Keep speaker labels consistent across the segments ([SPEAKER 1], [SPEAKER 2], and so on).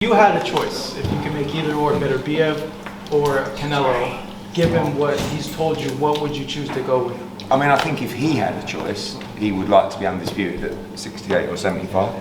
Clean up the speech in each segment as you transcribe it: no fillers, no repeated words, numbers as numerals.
[SPEAKER 1] You had a choice. If you could make either or, better Biev or Canelo, given what he's told you, what would you choose to go with?
[SPEAKER 2] I mean, I think if he had a choice, he would like to be undisputed at 68 or 75.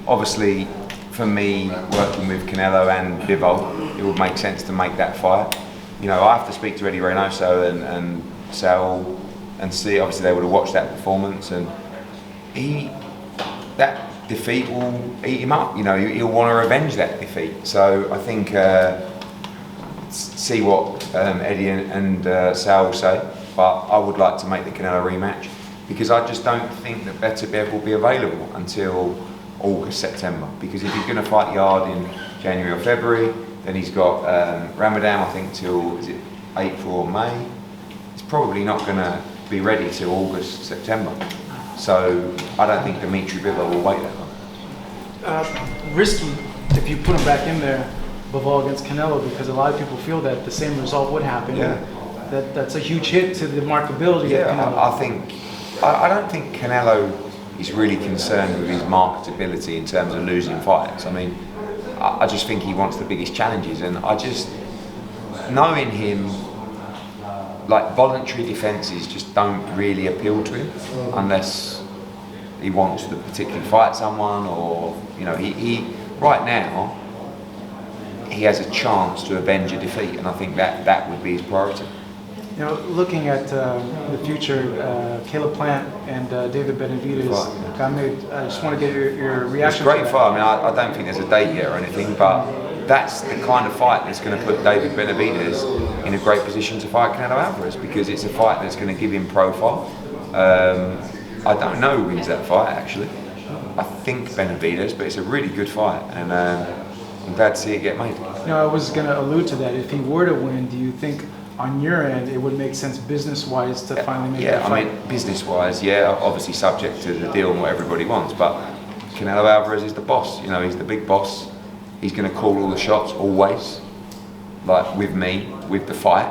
[SPEAKER 2] Obviously, for me, working with Canelo and Bivol, it would make sense to make that fight. You know, I have to speak to Eddie Reynoso and Sal and see. Obviously, they would have watched that performance, and that defeat will eat him up. You know, he'll want to revenge that defeat. So I think see what Eddie and Sal will say. But I would like to make the Canelo rematch because I just don't think that Benavidez will be available until August, September. Because if he's going to fight Yard in January or February, then he's got Ramadan, I think, till is it April or May. He's probably not going to be ready till August, September. So I don't think Dmitry Bivol will wait that long.
[SPEAKER 1] Risky if you put him back in there, Bivol against Canelo, because a lot of people feel that the same result would happen.
[SPEAKER 2] Yeah.
[SPEAKER 1] That's a huge hit to the marketability of Canelo.
[SPEAKER 2] I don't think Canelo is really concerned with his marketability in terms of losing fights. I mean, I just think he wants the biggest challenges, and I just, knowing him, like voluntary defences just don't really appeal to him unless he wants to particularly fight someone, or, you know, he right now he has a chance to avenge a defeat, and I think that would be his priority.
[SPEAKER 1] You know, looking at the future, Caleb Plant and David Benavidez got made. I just want to get your reaction.
[SPEAKER 2] It's a great fight. I mean, I don't think there's a date yet or anything, but that's the kind of fight that's going to put David Benavidez in a great position to fight Canelo Alvarez, because it's a fight that's going to give him profile. I don't know who wins that fight, actually. I think Benavidez, but it's a really good fight, and I'm glad to see it get made.
[SPEAKER 1] You know, I was going to allude to that. If he were to win, do you think on your end it would make sense business-wise to finally make that fight?
[SPEAKER 2] I mean, business-wise, yeah, obviously subject to the deal and what everybody wants, but Canelo Alvarez is the boss. You know, he's the big boss. He's going to call all the shots, always, like with me, with the fight.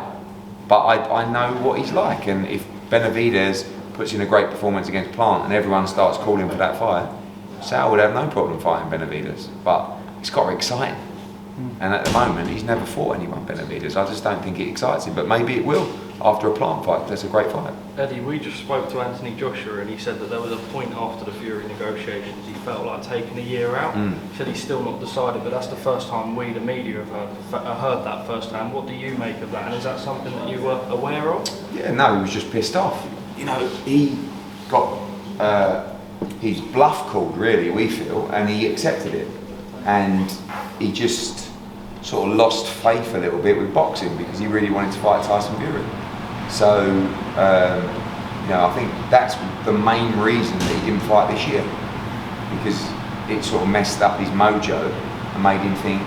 [SPEAKER 2] But I know what he's like, and if Benavidez puts in a great performance against Plant and everyone starts calling for that fight, Sal would have no problem fighting Benavidez. But it's got exciting. And at the moment, he's never fought anyone, Benavidez. I just don't think it excites him, but maybe it will after a Plant fight. That's a great fight.
[SPEAKER 3] Eddie, we just spoke to Anthony Joshua, and he said that there was a point after the Fury negotiations he felt like taking a year out. He said he's still not decided, but that's the first time we, the media, have heard that firsthand. What do you make of that, and is that something that you were aware of?
[SPEAKER 2] Yeah, no, he was just pissed off. You know, he got his bluff called, really, we feel, and he accepted it. And he just sort of lost faith a little bit with boxing because he really wanted to fight Tyson Fury. So, you know, I think that's the main reason that he didn't fight this year, because it sort of messed up his mojo and made him think,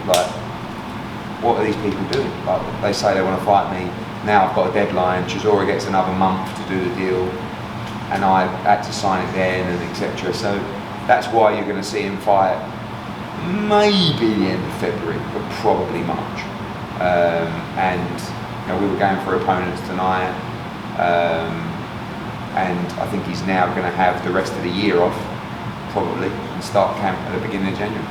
[SPEAKER 2] like, what are these people doing? Like, they say they want to fight me, now I've got a deadline, Chisora gets another month to do the deal, and I had to sign it then, and etc. So that's why you're going to see him fight maybe the end of February, but probably March. And you know, we were going for opponents tonight, and I think he's now going to have the rest of the year off, probably, and start camp at the beginning of January.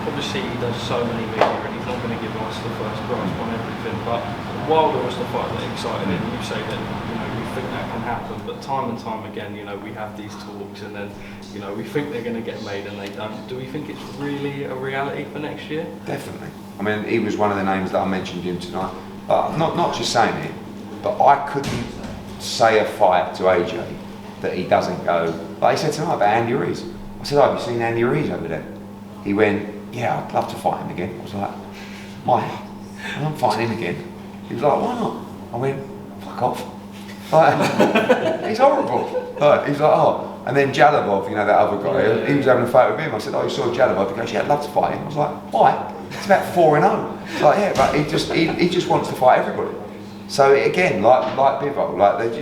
[SPEAKER 3] Obviously, he does so many media, and he's not going to give us the first grasp on everything. But Wilder was the fight that excited him. You say that, you know, we think that can happen, but time and time again, you know, we have these talks, and then, you know, we think they're going to get made and they don't. Do we think it's really a reality for next year?
[SPEAKER 2] Definitely. I mean, he was one of the names that I mentioned him tonight. Not just saying it, but I couldn't say a fight to AJ that he doesn't go. Like he said tonight about Andy Ruiz. I said, "Oh, have you seen Andy Ruiz over there?" He went, "Yeah, I'd love to fight him again." I was like, "Why? I'm fighting him again." He was like, "Why not?" I went, "Fuck off." Like, he's horrible. Like, he's like, "Oh." And then Jalabov, you know, that other guy, he was having a fight with him. I said, "Oh, you saw Jalabov?" He goes, "Yeah, I'd love to fight him." I was like, "Why?" It's about 4-0. It's like, yeah, but he just wants to fight everybody. So again, like Bivol, like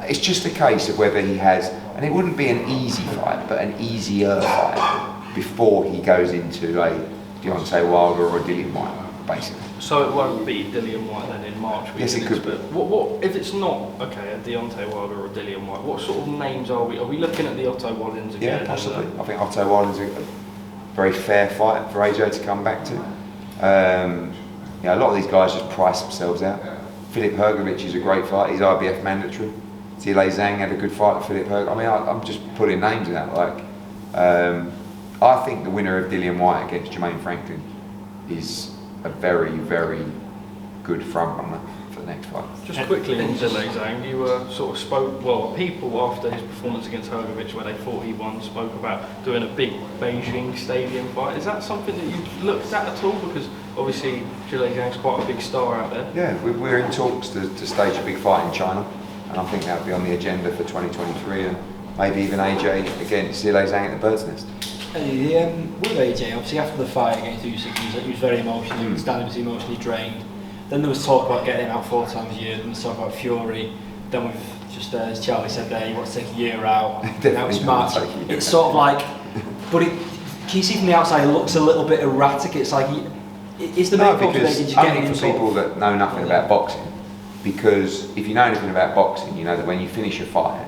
[SPEAKER 2] it's just a case of whether he has, and it wouldn't be an easy fight, but an easier fight before he goes into a Deontay Wilder or a Dillian White. basically.
[SPEAKER 3] So it won't be Dillian White then in March?
[SPEAKER 2] Yes, it could be.
[SPEAKER 3] What if it's not a Deontay Wilder or a Dillian White? What sort of names are we? Are we looking at the Otto Wallins again?
[SPEAKER 2] Yeah, possibly. I think Otto Wallins is a very fair fight for AJ to come back to. A lot of these guys just price themselves out. Filip Hrgović is a great fight. He's IBF mandatory. Zhilei Zhang had a good fight with Filip Hrgović. I mean, I'm just putting names out. I think the winner of Dillian White against Jermaine Franklin is a very, very good front runner for the next fight.
[SPEAKER 3] Just quickly on Zhilei Zhang, you sort of spoke, people after his performance against Hrgović where they thought he won, spoke about doing a big Beijing stadium fight. Is that something that you've looked at all? Because obviously Zhilei Zhang's quite a big star out there.
[SPEAKER 2] Yeah, we're in talks to stage a big fight in China, and I think that'll be on the agenda for 2023, and maybe even AJ against Zhilei Zhang at the Bird's Nest.
[SPEAKER 4] With AJ, obviously after the fight against Usyk, he was very emotional, Stanley was emotionally drained. Then there was talk about getting him out 4 times a year, then there was talk about Fury, then we've just, as Charlie said there, he wants to take a year out, now it's March. It's sort of like, but can you see from the outside, it looks a little bit erratic. It's like, is the main
[SPEAKER 2] because only for people that know nothing about boxing, because if you know anything about boxing, you know that when you finish a fight,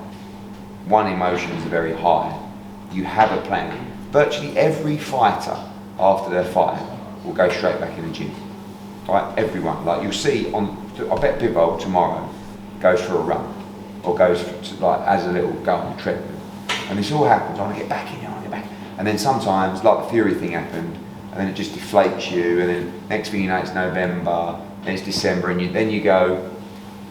[SPEAKER 2] one, emotions are very high, you have a plan. Virtually every fighter after their fight will go straight back in the gym. Right, everyone. Like you'll see on, I bet Bivol tomorrow goes for a run or goes as a little go on the treadmill, and this all happens. I want to get back in there, I want to get back. And then sometimes, like the Fury thing happened, and then it just deflates you, and then next thing you know it's November, then it's December, and then you go,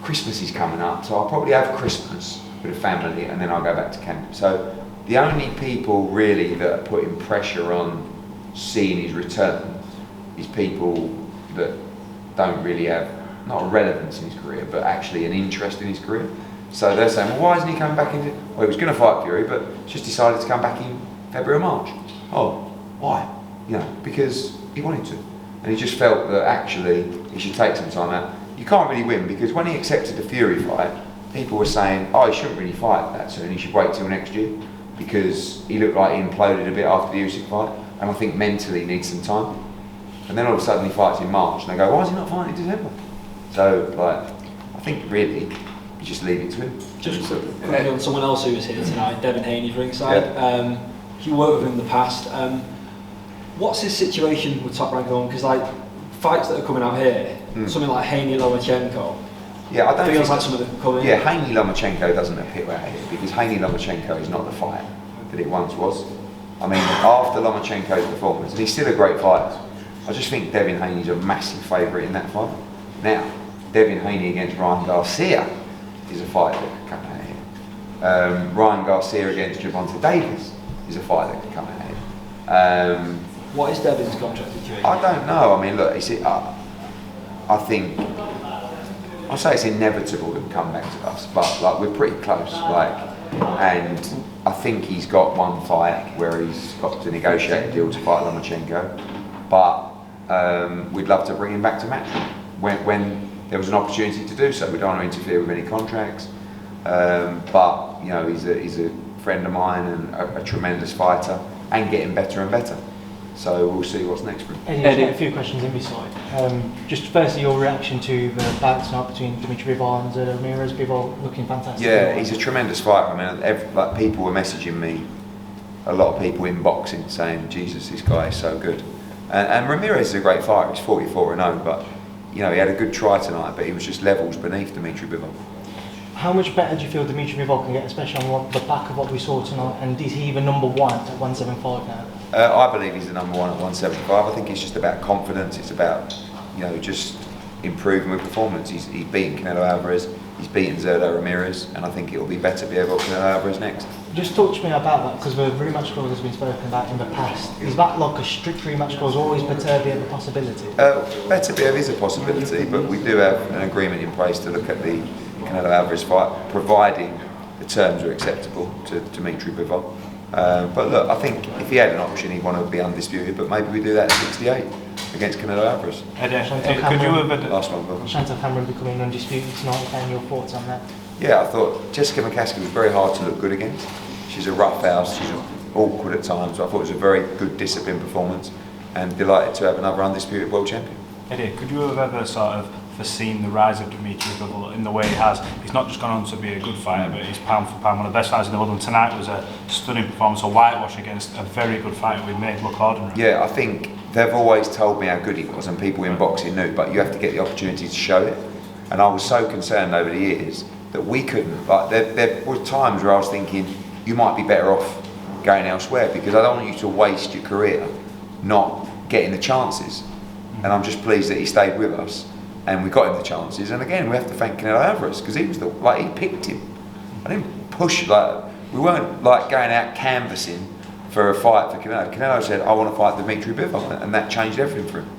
[SPEAKER 2] Christmas is coming up, so I'll probably have Christmas with a family, and then I'll go back to Canada. So the only people really that are putting pressure on seeing his return is people that don't really have, not a relevance in his career, but actually an interest in his career. So they're saying, well, why isn't he coming back into, well, he was going to fight Fury, but just decided to come back in February or March. Oh, why? Because he wanted to. And he just felt that actually he should take some time out. You can't really win, because when he accepted the Fury fight, people were saying, oh, he shouldn't really fight that soon, he should wait till next year, because he looked like he imploded a bit after the Usyk fight, and I think mentally he needs some time. And then all of a sudden he fights in March, and they go, why is he not fighting in December? So, I think really, you just leave it to him.
[SPEAKER 4] Just quickly on someone else who was here tonight, Devin Haney ringside. Yeah. You worked with him in the past. What's his situation with Top Rank on? Because fights that are coming out here, something like Haney Lomachenko,
[SPEAKER 2] yeah, I don't
[SPEAKER 4] feels like something that coming.
[SPEAKER 2] Yeah, Haney Lomachenko doesn't appear out here, because Haney Lomachenko is not the fight that it once was. I mean, after Lomachenko's performance, and he's still a great fighter, I just think Devin Haney's a massive favourite in that fight. Now, Devin Haney against Ryan Garcia is a fight that could come out here. Ryan Garcia against Gervonta Davis is a fight that could come out here.
[SPEAKER 4] What is Devin's contract situation?
[SPEAKER 2] I don't know. I mean, look, I think, I'll say it's inevitable to come back to us, but we're pretty close. And I think he's got one fight where he's got to negotiate a deal to fight Lomachenko, but we'd love to bring him back to match when there was an opportunity to do so. We don't want to interfere with any contracts, but he's a friend of mine and a tremendous fighter, and getting better and better. So we'll see what's next for him.
[SPEAKER 5] Eddie, a few questions in beside. Just firstly, your reaction to the bout tonight between Dmitry and Ramirez. Bivol looking fantastic.
[SPEAKER 2] Yeah, he's a tremendous fighter. I mean, people were messaging me, a lot of people in boxing, saying, Jesus, this guy is so good. And Ramirez is a great fighter. He's 44-0, but he had a good try tonight, but he was just levels beneath Dmitry Bivol.
[SPEAKER 5] How much better do you feel Dmitry Bivol can get, especially on the back of what we saw tonight? And is he even number one at 175 now?
[SPEAKER 2] I believe he's the number one at 175. I think it's just about confidence. It's about, just improving with performance. He's beaten Canelo Alvarez. He's beaten Zerdo Ramirez, and I think it'll be better to be able to Canelo Alvarez next.
[SPEAKER 5] Just talk to me about that, because the rematch clause has been spoken about in the past. Is that like a strict rematch clause, always Beterbiev a possibility?
[SPEAKER 2] Beterbiev is a possibility, but we do have an agreement in place to look at the Canelo Alvarez fight, providing the terms are acceptable to Dmitry Bivol. But look, I think if he had an option, he'd want to be undisputed, but maybe we do that at 68 against Canelo Alvarez.
[SPEAKER 6] Could you have
[SPEAKER 2] last one, Bill?
[SPEAKER 5] Chantal Cameron becoming undisputed tonight, and your thoughts on that?
[SPEAKER 2] Yeah, I thought Jessica McCaskey was very hard to look good against. She's a rough house, she's awkward at times, so I thought it was a very good disciplined performance, and delighted to have another undisputed world champion.
[SPEAKER 6] Eddie, could you have ever sort of foreseen the rise of Dmitry Bivol in the way he has? He's not just gone on to be a good fighter, but he's pound for pound one of the best fighters in the world. And tonight was a stunning performance, a whitewash against a very good fighter we made look ordinary.
[SPEAKER 2] Yeah, I think they've always told me how good he was, and people in boxing knew, but you have to get the opportunity to show it. And I was so concerned over the years that we couldn't. Like there were times where I was thinking, you might be better off going elsewhere, because I don't want you to waste your career not getting the chances. And I'm just pleased that he stayed with us and we got him the chances. And again, we have to thank Canelo Alvarez, because he was he picked him. I didn't push, we weren't like going out canvassing for a fight for Canelo. Canelo said, I want to fight Dmitry Bivol, and that changed everything for him.